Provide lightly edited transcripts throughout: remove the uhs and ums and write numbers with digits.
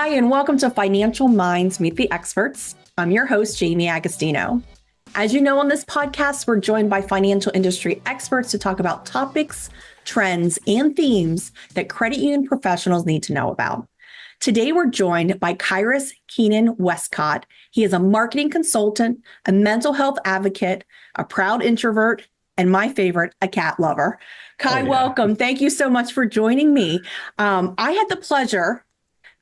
Hi, and welcome to Financial Minds Meet the Experts. I'm your host, Jaime Agostino. As you know, on this podcast, we're joined by financial industry experts to talk about topics, trends, and themes that credit union professionals need to know about. Today, we're joined by Kyrus Keenan Westcott. He is a marketing consultant, a mental health advocate, a proud introvert, and my favorite, a cat lover. Welcome. Thank you so much for joining me. I had the pleasure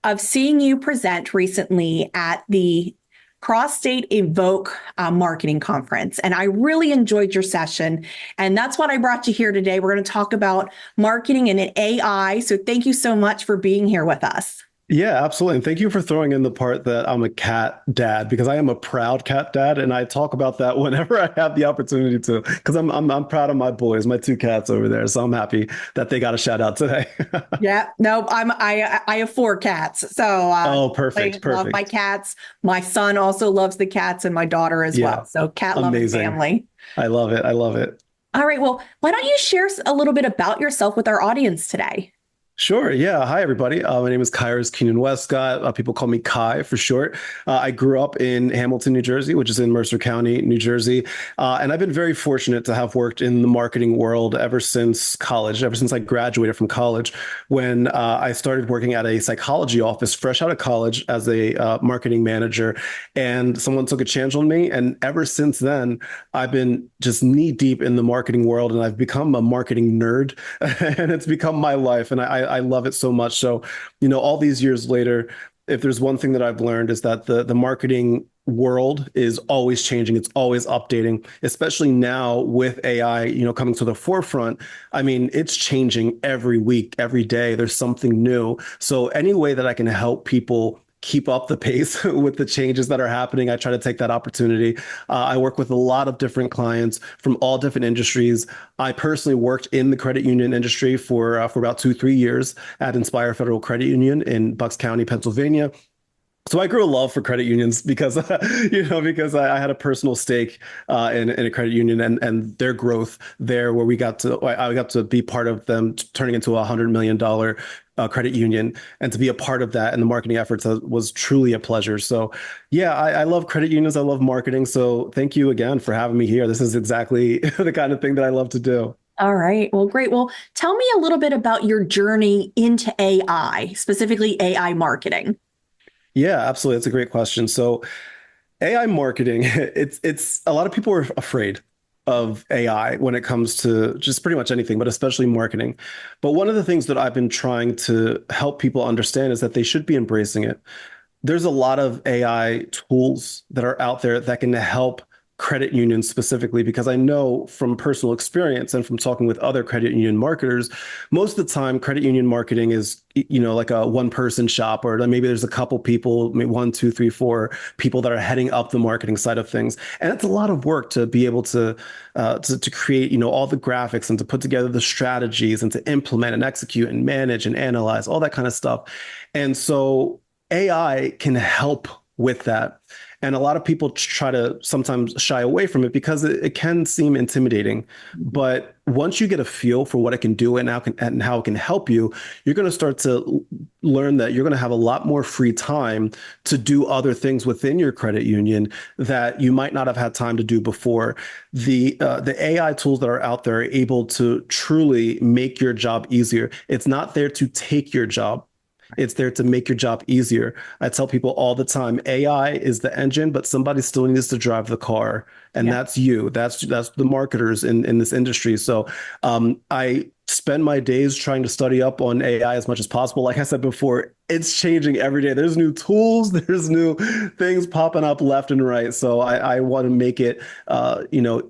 of seeing you present recently at the Cross-State Evoke Marketing Conference, and I really enjoyed your session, and that's what I brought you here today. We're going to talk about marketing and AI, so thank you so much for being here with us. Yeah, absolutely. And thank you for throwing in the part that I'm a cat dad, because I am a proud cat dad. And I talk about that whenever I have the opportunity to, because I'm proud of my boys, my two cats over there. So I'm happy that they got a shout out today. Yeah, no, I have four cats. So Oh, I perfect. love my cats. My son also loves the cats and my daughter as well. So cat loving family. I love it. I love it. All right. Well, why don't you share a little bit about yourself with our audience today? Sure. Yeah. Hi, everybody. My name is Kyrus Keenan Westcott. People call me Kai for short. I grew up in Hamilton, New Jersey, which is in Mercer County, New Jersey. And I've been very fortunate to have worked in the marketing world ever since college, ever since I graduated from college, when I started working at a psychology office fresh out of college as a marketing manager. And someone took a chance on me. And ever since then, I've been just knee deep in the marketing world, and I've become a marketing nerd, and it's become my life. And I love it so much. So, all these years later, if there's one thing that I've learned is that the marketing world is always changing. It's always updating, especially now with AI, coming to the forefront. I mean, it's changing every week, every day. There's something new. So any way that I can help people keep up the pace with the changes that are happening, I try to take that opportunity. I work with a lot of different clients from all different industries. I personally worked in the credit union industry for about 2-3 years at Inspire Federal Credit Union in Bucks County, Pennsylvania. So I grew a love for credit unions because, because I had a personal stake in a credit union and their growth there, where I got to be part of them turning into $100 million credit union, and to be a part of that and the marketing efforts was truly a pleasure. So yeah, I love credit unions. I love marketing. So thank you again for having me here. This is exactly the kind of thing that I love to do. All right. Well, great. Well, tell me a little bit about your journey into AI, specifically AI marketing. Yeah, absolutely. That's a great question. So AI marketing, it's a lot of people are afraid of AI when it comes to just pretty much anything, but especially marketing. But one of the things that I've been trying to help people understand is that they should be embracing it. There's a lot of AI tools that are out there that can help credit unions specifically, because I know from personal experience and from talking with other credit union marketers, most of the time credit union marketing is, like a one-person shop, or maybe there's a couple people, maybe 1, 2, 3, 4 people that are heading up the marketing side of things. And it's a lot of work to be able to create, all the graphics and to put together the strategies and to implement and execute and manage and analyze all that kind of stuff. And so AI can help with that. And a lot of people try to sometimes shy away from it because it can seem intimidating. But once you get a feel for what it can do and how it can help you, you're going to start to learn that you're going to have a lot more free time to do other things within your credit union that you might not have had time to do before. The AI tools that are out there are able to truly make your job easier. It's not there to take your job. It's there to make your job easier. I tell people all the time, AI is the engine, but somebody still needs to drive the car. And that's you. That's the marketers in this industry. So I spend my days trying to study up on AI as much as possible. Like I said before, it's changing every day. There's new tools, there's new things popping up left and right. So I want to make it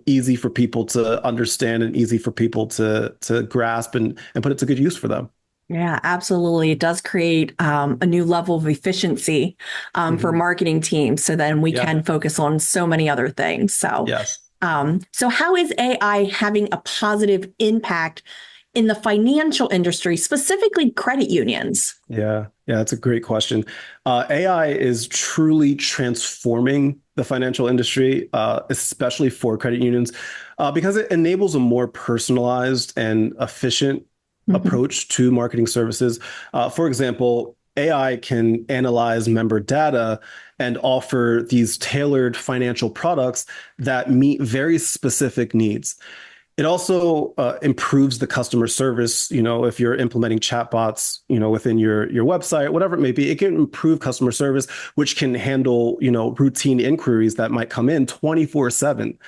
easy for people to understand and easy for people to grasp and put it to good use for them. Yeah, absolutely. It does create a new level of efficiency for marketing teams. So then we can focus on so many other things. So, yes. So how is AI having a positive impact in the financial industry, specifically credit unions? Yeah, that's a great question. AI is truly transforming the financial industry, especially for credit unions, because it enables a more personalized and efficient approach to marketing services. For example, AI can analyze member data and offer these tailored financial products that meet very specific needs. It also improves the customer service. If you're implementing chatbots, within your website, whatever it may be, it can improve customer service, which can handle, routine inquiries that might come in 24/7.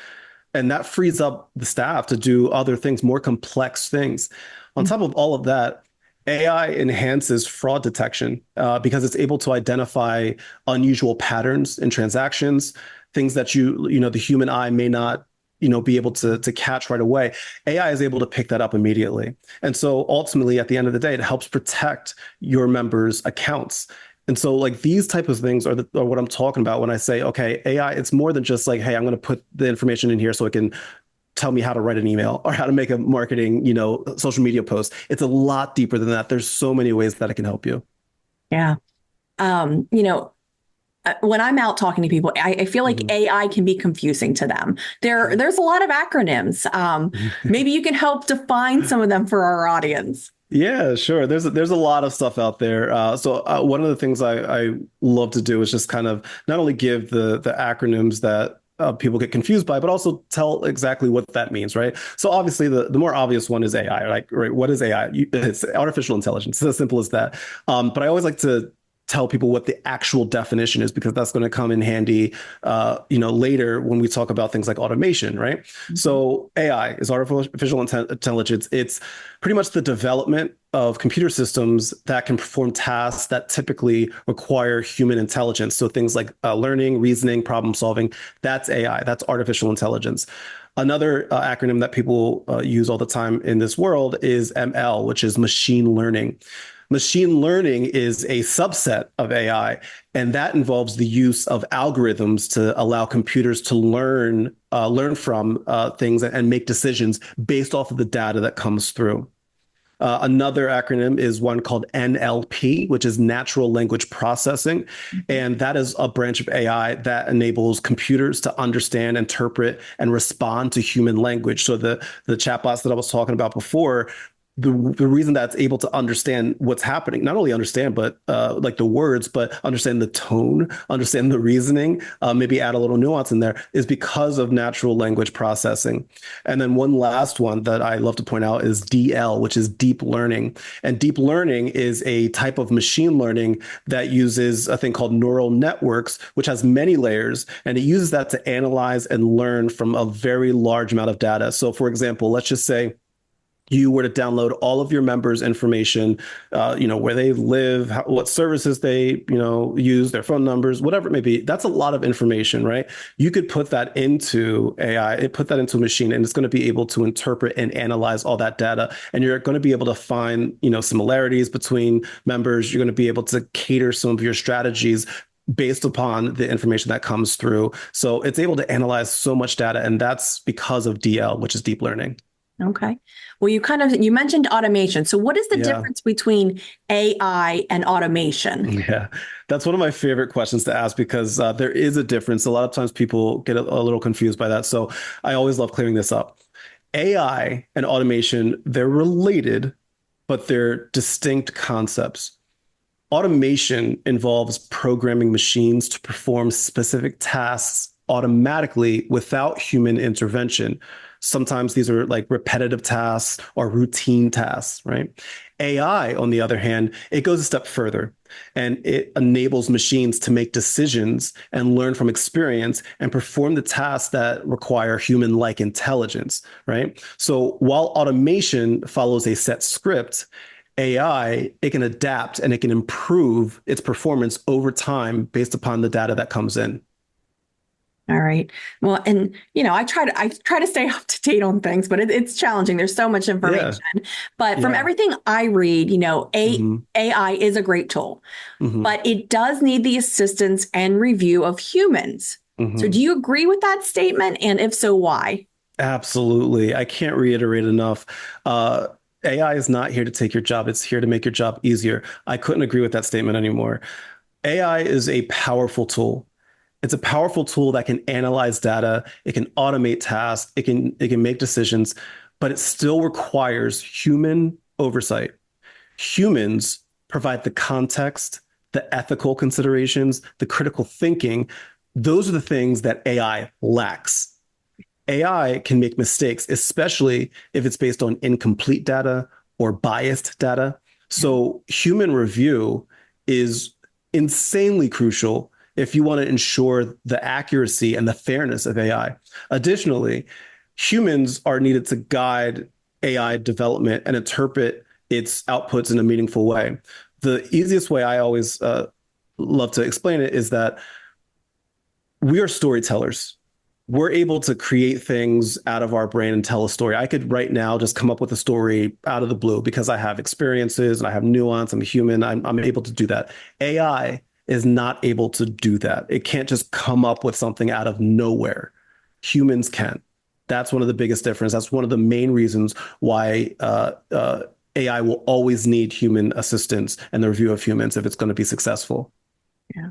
And that frees up the staff to do other things, more complex things. On top of all of that, AI enhances fraud detection because it's able to identify unusual patterns in transactions, things that the human eye may not, be able to catch right away. AI is able to pick that up immediately. And so ultimately, at the end of the day, it helps protect your members' accounts. And so like these type of things are what I'm talking about when I say, okay, AI, it's more than just like, hey, I'm going to put the information in here so it can tell me how to write an email or how to make a marketing, social media post. It's a lot deeper than that. There's so many ways that it can help you. Yeah. Um, you know, when I'm out talking to people, I feel like AI can be confusing to them. There's a lot of acronyms. Maybe you can help define some of them for our audience. Yeah, sure. There's a lot of stuff out there. So one of the things I love to do is just kind of not only give the acronyms that people get confused by, but also tell exactly what that means, right? So obviously the more obvious one is AI, like, right? What is AI? It's artificial intelligence. It's as simple as that. But I always like to tell people what the actual definition is because that's going to come in handy, later when we talk about things like automation, right? So AI is artificial intelligence. It's pretty much the development of computer systems that can perform tasks that typically require human intelligence. So things like learning, reasoning, problem solving, that's AI, that's artificial intelligence. Another acronym that people use all the time in this world is ML, which is machine learning. Machine learning is a subset of AI, and that involves the use of algorithms to allow computers to learn from things and make decisions based off of the data that comes through. Another acronym is one called NLP, which is natural language processing. And that is a branch of AI that enables computers to understand, interpret, and respond to human language. So the chatbots that I was talking about before, the reason that's able to understand what's happening, not only understand, but like the words, but understand the tone, understand the reasoning, maybe add a little nuance in there, is because of natural language processing. And then one last one that I love to point out is DL, which is deep learning. And deep learning is a type of machine learning that uses a thing called neural networks, which has many layers, and it uses that to analyze and learn from a very large amount of data. So for example, let's just say you were to download all of your members' information, where they live, what services they, use, their phone numbers, whatever it may be. That's a lot of information, right? You could put that into AI, put that into a machine, and it's going to be able to interpret and analyze all that data. And you're going to be able to find, similarities between members. You're going to be able to cater some of your strategies based upon the information that comes through. So it's able to analyze so much data, and that's because of DL, which is deep learning. Okay. Well, you mentioned automation. So what is the Yeah. difference between AI and automation? Yeah, that's one of my favorite questions to ask because there is a difference. A lot of times people get a little confused by that. So I always love clearing this up. AI and automation, they're related, but they're distinct concepts. Automation involves programming machines to perform specific tasks automatically without human intervention. Sometimes these are like repetitive tasks or routine tasks, right? AI, on the other hand, it goes a step further and it enables machines to make decisions and learn from experience and perform the tasks that require human-like intelligence, right? So while automation follows a set script, AI, it can adapt and it can improve its performance over time based upon the data that comes in. All right. Well, and I try to stay up to date on things, but it's challenging. There's so much Yeah. information. But from Yeah. everything I read, Hmm. AI is a great tool, Hmm. but it does need the assistance and review of humans. So Hmm. do you agree with that statement? And if so, why? Absolutely. I can't reiterate enough. Uh, AI is not here to take your job. It's here to make your job easier. I couldn't agree with that statement anymore. AI is a powerful tool. It's a powerful tool that can analyze data, it can automate tasks, it can make decisions, but it still requires human oversight. Humans provide the context, the ethical considerations, the critical thinking. Those are the things that AI lacks. AI can make mistakes, especially if it's based on incomplete data or biased data. So human review is insanely crucial if you want to ensure the accuracy and the fairness of AI. Additionally, humans are needed to guide AI development and interpret its outputs in a meaningful way. The easiest way I always love to explain it is that we are storytellers. We're able to create things out of our brain and tell a story. I could right now just come up with a story out of the blue because I have experiences and I have nuance. I'm a human. I'm able to do that. AI is not able to do that. It can't just come up with something out of nowhere. Humans can. That's one of the biggest differences. That's one of the main reasons why AI will always need human assistance and the review of humans if it's going to be successful. Yeah.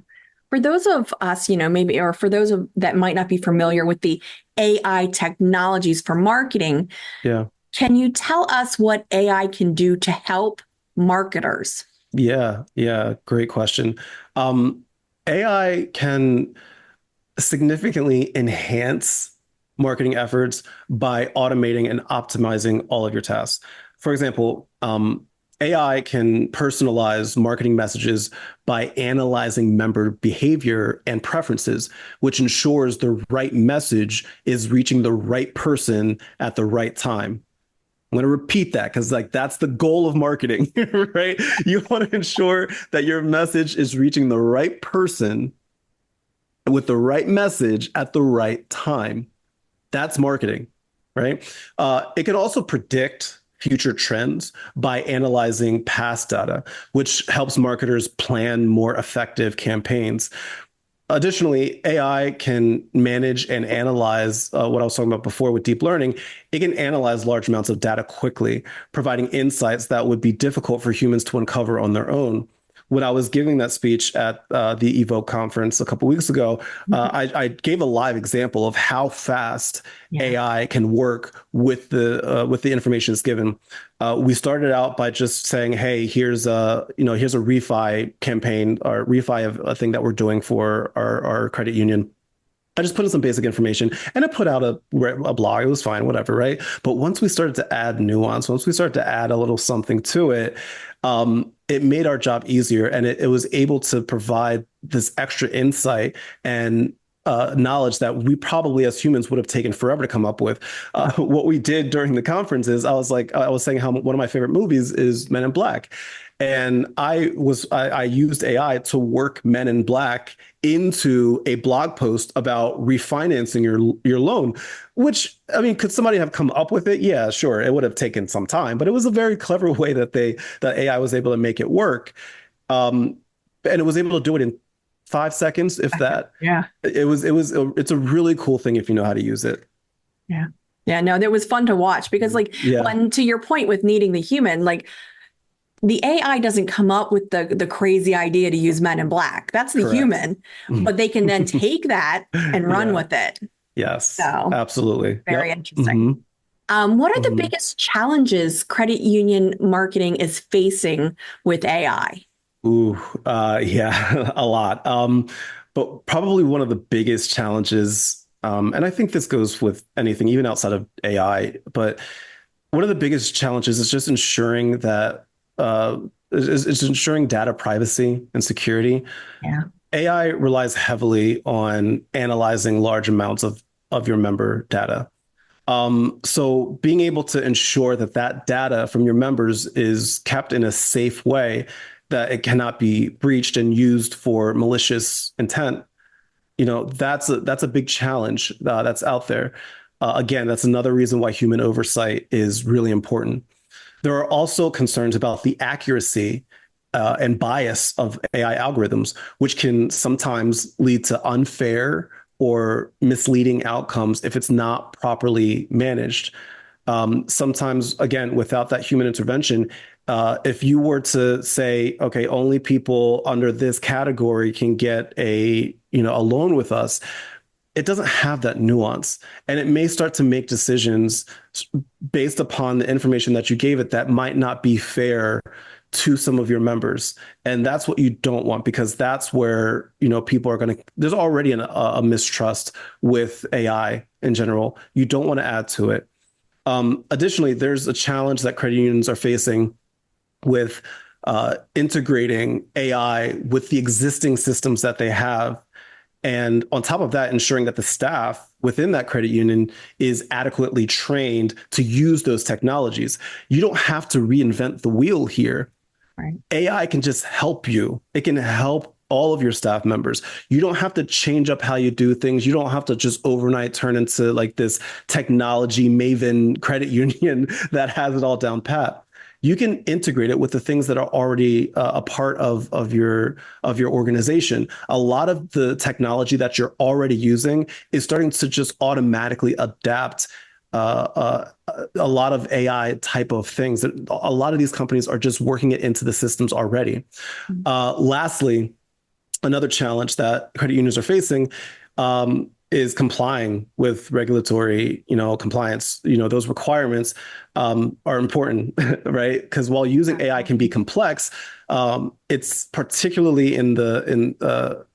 For those of us, maybe, or for those that might not be familiar with the AI technologies for marketing, Yeah. Can you tell us what AI can do to help marketers? Yeah. Great question. AI can significantly enhance marketing efforts by automating and optimizing all of your tasks. For example, AI can personalize marketing messages by analyzing member behavior and preferences, which ensures the right message is reaching the right person at the right time. I'm going to repeat that because that's the goal of marketing, right? You want to ensure that your message is reaching the right person with the right message at the right time. That's marketing, right? It can also predict future trends by analyzing past data, which helps marketers plan more effective campaigns. Additionally, AI can manage and analyze what I was talking about before with deep learning. It can analyze large amounts of data quickly, providing insights that would be difficult for humans to uncover on their own. When I was giving that speech at the Evoke conference a couple of weeks ago, I gave a live example of how fast AI can work with the information it's given. We started out by just saying, "Hey, here's a refi campaign or refi of a thing that we're doing for our credit union." I just put in some basic information and I put out a blog. It was fine, whatever, right? But once we started to add nuance, once we started to add a little something to it, it made our job easier, and it was able to provide this extra insight and knowledge that we probably as humans would have taken forever to come up with. What we did during the conference is I was saying how one of my favorite movies is Men in Black. And I used AI to work Men in Black into a blog post about refinancing your loan, which, I mean, could somebody have come up with it? Yeah, sure. It would have taken some time, but it was a very clever way that AI was able to make it work. And it was able to do it in 5 seconds, if that. Yeah. It's a really cool thing if you know how to use it. Yeah. Yeah. No, that was fun to watch because when, to your point with needing the human, the AI doesn't come up with the crazy idea to use Men in Black. That's the Correct. Human, but they can then take that and run with it. Yes, so absolutely. Very interesting. What are the biggest challenges credit union marketing is facing with AI? Yeah, a lot. But probably one of the biggest challenges, and I think this goes with anything, even outside of AI, but one of the biggest challenges is just ensuring that is ensuring data privacy and security. Yeah. AI relies heavily on analyzing large amounts of your member data. So being able to ensure that data from your members is kept in a safe way, that it cannot be breached and used for malicious intent, that's a big challenge that's out there. Again, that's another reason why human oversight is really important. There are also concerns about the accuracy and bias of AI algorithms, which can sometimes lead to unfair or misleading outcomes if it's not properly managed. Sometimes, again, without that human intervention, if you were to say, okay, only people under this category can get a loan with us, it doesn't have that nuance, and it may start to make decisions based upon the information that you gave it that might not be fair to some of your members. And that's what you don't want, because that's where, people are going to, there's already a mistrust with AI in general. You don't want to add to it. Additionally, there's a challenge that credit unions are facing with integrating AI with the existing systems that they have. And on top of that, ensuring that the staff within that credit union is adequately trained to use those technologies. You don't have to reinvent the wheel here. Right. AI can just help you. It can help all of your staff members. You don't have to change up how you do things. You don't have to just overnight turn into like this technology maven credit union that has it all down pat. You can integrate it with the things that are already a part of your organization. A lot of the technology that you're already using is starting to just automatically adapt a lot of AI type of things. A lot of these companies are just working it into the systems already. Lastly, another challenge that credit unions are facing is complying with regulatory, compliance. Those requirements are important, right? Because while using AI can be complex, it's particularly in the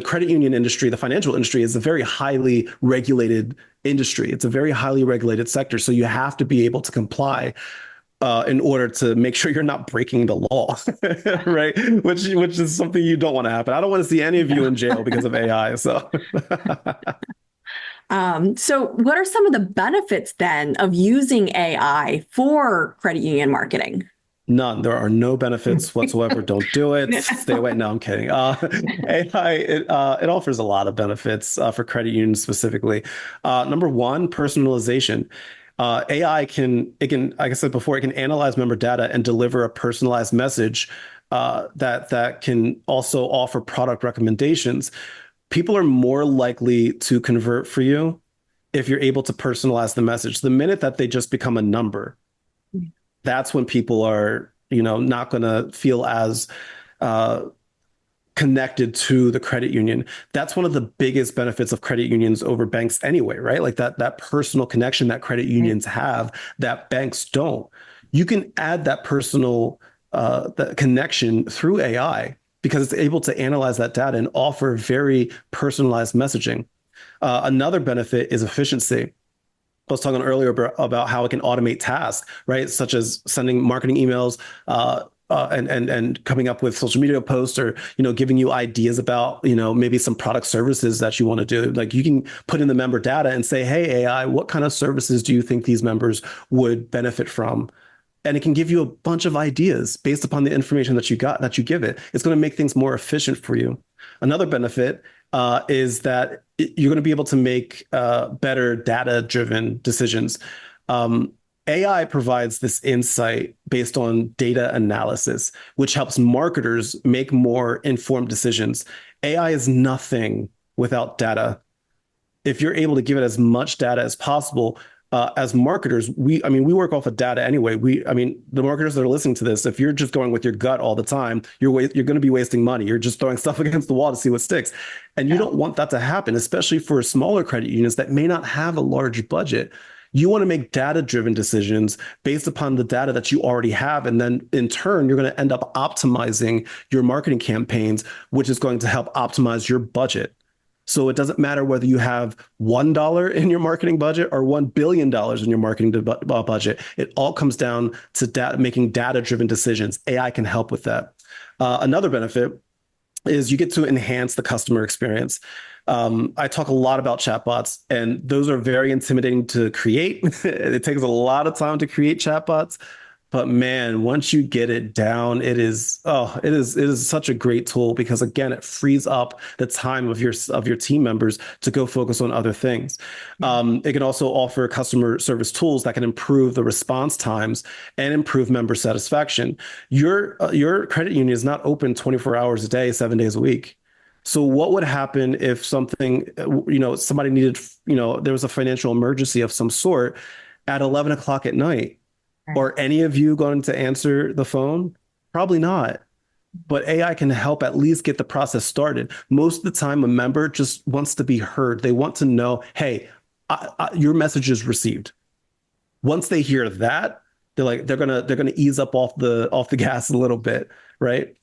credit union industry, the financial industry is a very highly regulated industry. It's a very highly regulated sector. So you have to be able to comply in order to make sure you're not breaking the law, right? Which is something you don't want to happen. I don't want to see any of you in jail because of AI. So, so what are some of the benefits then of using AI for credit union marketing? None. There are no benefits whatsoever. Don't do it. Stay away. No, I'm kidding. AI, it offers a lot of benefits for credit unions specifically. Number one, personalization. AI like I said before, it can analyze member data and deliver a personalized message that can also offer product recommendations. People are more likely to convert for you if you're able to personalize the message. The minute that they just become a number, that's when people are, not going to feel as connected to the credit union. That's one of the biggest benefits of credit unions over banks anyway, right? Like that personal connection that credit unions have that banks don't. You can add that personal that connection through AI because it's able to analyze that data and offer very personalized messaging. Another benefit is efficiency. I was talking earlier about how it can automate tasks, right? Such as sending marketing emails, and coming up with social media posts, or giving you ideas about maybe some product services that you want to do. Like you can put in the member data and say, hey AI, what kind of services do you think these members would benefit from? And it can give you a bunch of ideas based upon the information that you give it. It's going to make things more efficient for you. Another benefit is that you're going to be able to make better data-driven decisions. AI provides this insight based on data analysis, which helps marketers make more informed decisions. AI is nothing without data. If you're able to give it as much data as possible, as marketers, we work off of data anyway. The marketers that are listening to this, if you're just going with your gut all the time, you're going to be wasting money. You're just throwing stuff against the wall to see what sticks. And you don't want that to happen, especially for smaller credit unions that may not have a large budget. You want to make data-driven decisions based upon the data that you already have. And then in turn, you're going to end up optimizing your marketing campaigns, which is going to help optimize your budget. So it doesn't matter whether you have $1 in your marketing budget or $1 billion in your marketing budget. It all comes down to making data-driven decisions. AI can help with that. Another benefit is you get to enhance the customer experience. I talk a lot about chatbots, and those are very intimidating to create. It takes a lot of time to create chatbots. But man, once you get it down, it is such a great tool because again, it frees up the time of your team members to go focus on other things. It can also offer customer service tools that can improve the response times and improve member satisfaction. Your credit union is not open 24 hours a day, 7 days a week. So what would happen if somebody needed, there was a financial emergency of some sort at 11 o'clock at night? Are any of you going to answer the phone? Probably not. But AI can help at least get the process started. Most of the time, a member just wants to be heard. They want to know, hey, your message is received. Once they hear that, they're gonna ease up off the gas a little bit, right?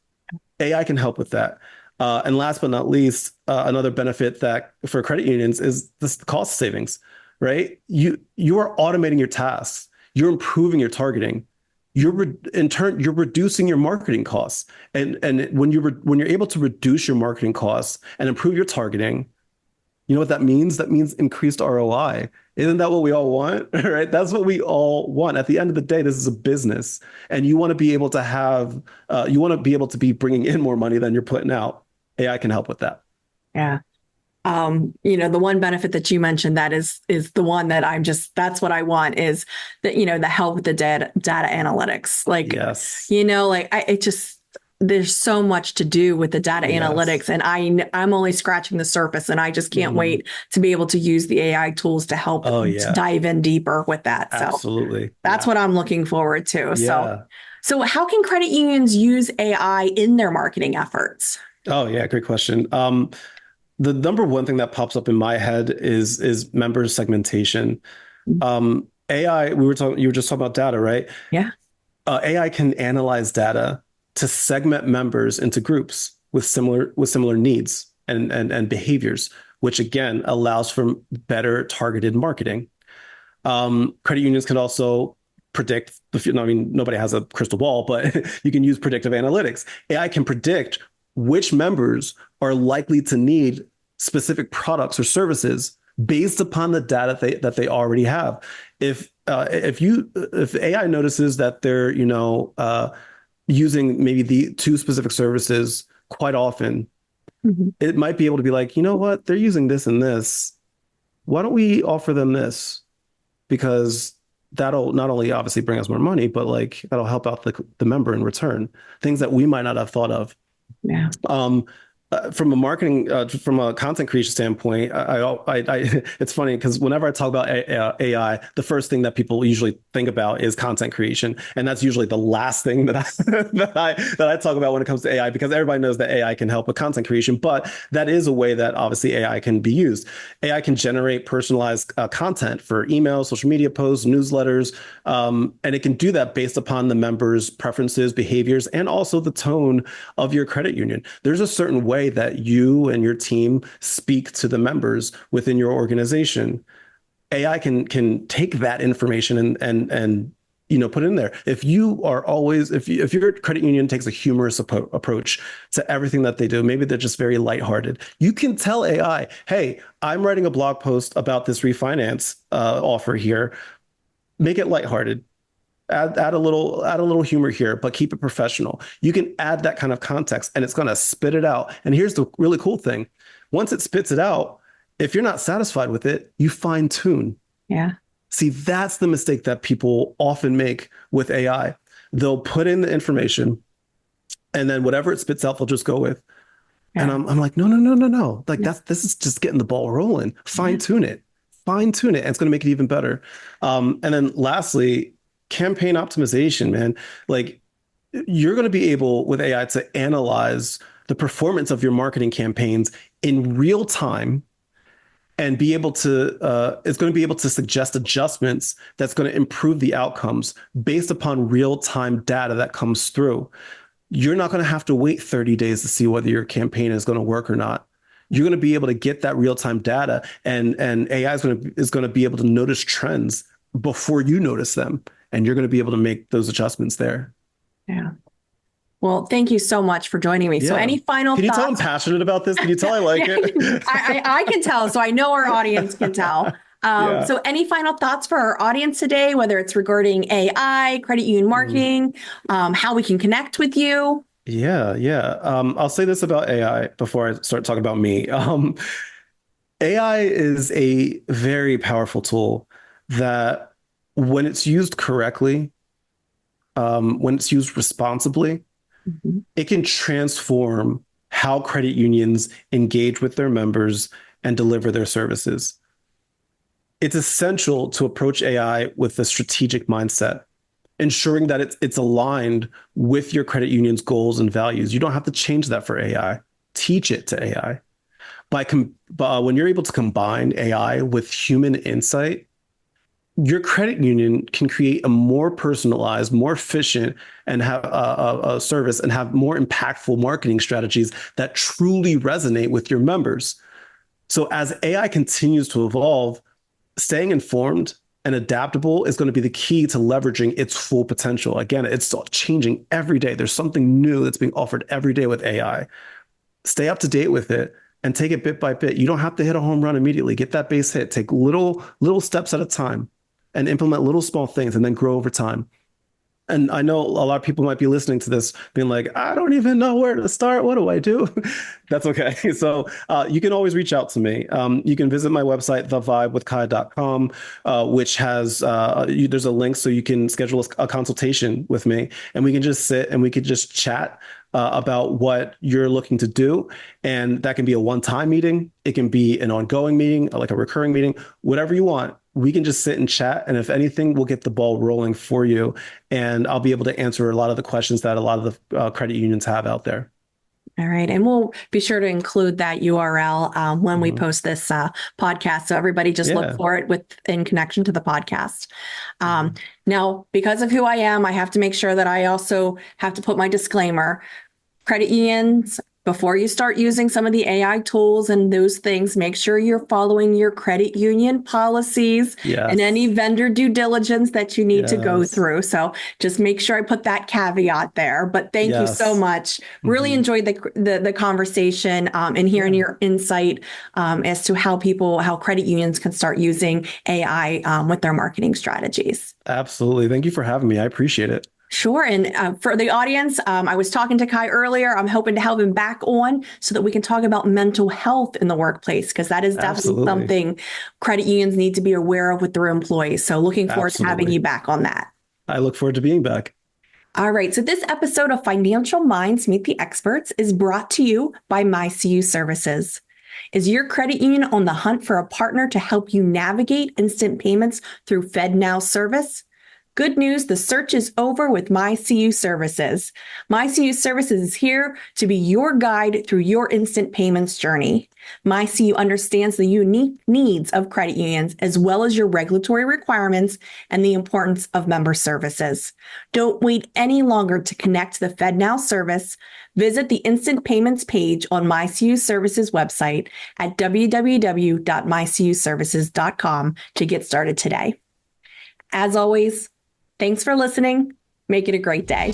AI can help with that. And last but not least, another benefit that for credit unions is this cost savings, right? You are automating your tasks. You're improving your targeting. In turn, you're reducing your marketing costs. And when you're able to reduce your marketing costs and improve your targeting, you know what that means? That means increased ROI. Isn't that what we all want? Right? That's what we all want. At the end of the day, this is a business, and you want to be able to you want to be able to be bringing in more money than you're putting out. AI can help with that. Yeah. The one benefit that you mentioned that is the one that that's what I want is that, the help with the data analytics. Like, Yes. it just, there's so much to do with the data analytics, and I'm only scratching the surface, and I just can't wait to be able to use the AI tools to help dive in deeper with that. So Absolutely. that's what I'm looking forward to. Yeah. So how can credit unions use AI in their marketing efforts? Oh, yeah. Great question. The number one thing that pops up in my head is member segmentation. AI, you were just talking about data, right? Yeah. AI can analyze data to segment members into groups with similar needs and behaviors, which again allows for better targeted marketing. Credit unions can also predict I mean, nobody has a crystal ball, but you can use predictive analytics. AI can predict which members are likely to need specific products or services based upon the data that they already have. If AI notices that they're using maybe the two specific services quite often, it might be able to be like, you know what, they're using this and this. Why don't we offer them this? Because that'll not only obviously bring us more money, but like that'll help out the member in return. Things that we might not have thought of. Yeah. From a marketing, from a content creation standpoint, it's funny because whenever I talk about AI, the first thing that people usually think about is content creation, and that's usually the last thing that I talk about when it comes to AI, because everybody knows that AI can help with content creation, but that is a way that obviously AI can be used. AI can generate personalized content for emails, social media posts, newsletters, and it can do that based upon the members' preferences, behaviors, and also the tone of your credit union. There's a certain way that you and your team speak to the members within your organization. AI can take that information and put it in there. If your credit union takes a humorous approach to everything that they do, maybe they're just very lighthearted, you can tell AI, hey, I'm writing a blog post about this refinance offer here. Make it lighthearted. Add a little humor here, but keep it professional. You can add that kind of context and it's going to spit it out. And here's the really cool thing. Once it spits it out, if you're not satisfied with it, you fine tune. Yeah. See, that's the mistake that people often make with AI. They'll put in the information and then whatever it spits out, they'll just go with. Yeah. And I'm like, no. Like this is just getting the ball rolling. Fine tune it. And it's going to make it even better. And then lastly, campaign optimization, man. Like you're going to be able with AI to analyze the performance of your marketing campaigns in real time and be able to, it's going to be able to suggest adjustments that's going to improve the outcomes based upon real time data that comes through. You're not going to have to wait 30 days to see whether your campaign is going to work or not. You're going to be able to get that real time data, and AI is going to be able to notice trends before you notice them. And you're going to be able to make those adjustments there. Yeah. Well, thank you so much for joining me. Yeah. So any final thoughts? Can you tell I'm passionate about this? Can you tell I like it? I can tell. So I know our audience can tell. So any final thoughts for our audience today, whether it's regarding AI, credit union marketing, how we can connect with you? Yeah. I'll say this about AI before I start talking about me. AI is a very powerful tool that when it's used correctly, when it's used responsibly, it can transform how credit unions engage with their members and deliver their services. It's essential to approach AI with a strategic mindset, ensuring that it's aligned with your credit union's goals and values. You don't have to change that for AI. Teach it to AI. When you're able to combine AI with human insight, your credit union can create a more personalized, more efficient, and have a service and have more impactful marketing strategies that truly resonate with your members. So as AI continues to evolve, staying informed and adaptable is going to be the key to leveraging its full potential. Again, it's changing every day. There's something new that's being offered every day with AI. Stay up to date with it and take it bit by bit. You don't have to hit a home run immediately. Get that base hit. Take little steps at a time and implement little small things and then grow over time. And I know a lot of people might be listening to this being like, I don't even know where to start. What do I do? That's okay. So you can always reach out to me. You can visit my website, thevibewithkai.com, which has, there's a link so you can schedule a consultation with me and we can just sit and we could just chat about what you're looking to do. And that can be a one-time meeting. It can be an ongoing meeting, like a recurring meeting, whatever you want. We can just sit and chat. And if anything, we'll get the ball rolling for you. And I'll be able to answer a lot of the questions that a lot of the credit unions have out there. All right. And we'll be sure to include that URL when we post this podcast. So everybody just look for it in connection to the podcast. Now, because of who I am, I have to make sure that I also have to put my disclaimer. Credit unions, before you start using some of the AI tools and those things, make sure you're following your credit union policies and any vendor due diligence that you need to go through. So just make sure I put that caveat there. But thank you so much. Really enjoyed the conversation and hearing your insight as to how credit unions can start using AI with their marketing strategies. Absolutely. Thank you for having me. I appreciate it. Sure. And for the audience, I was talking to Kai earlier. I'm hoping to have him back on so that we can talk about mental health in the workplace, because that is definitely something credit unions need to be aware of with their employees. So looking forward to having you back on that. I look forward to being back. All right. So this episode of Financial Minds Meet the Experts is brought to you by MyCU Services. Is your credit union on the hunt for a partner to help you navigate instant payments through FedNow service? Good news, the search is over with MyCU Services. MyCU Services is here to be your guide through your instant payments journey. MyCU understands the unique needs of credit unions, as well as your regulatory requirements and the importance of member services. Don't wait any longer to connect to the FedNow service. Visit the instant payments page on MyCU Services website at www.mycuservices.com to get started today. As always, thanks for listening. Make it a great day.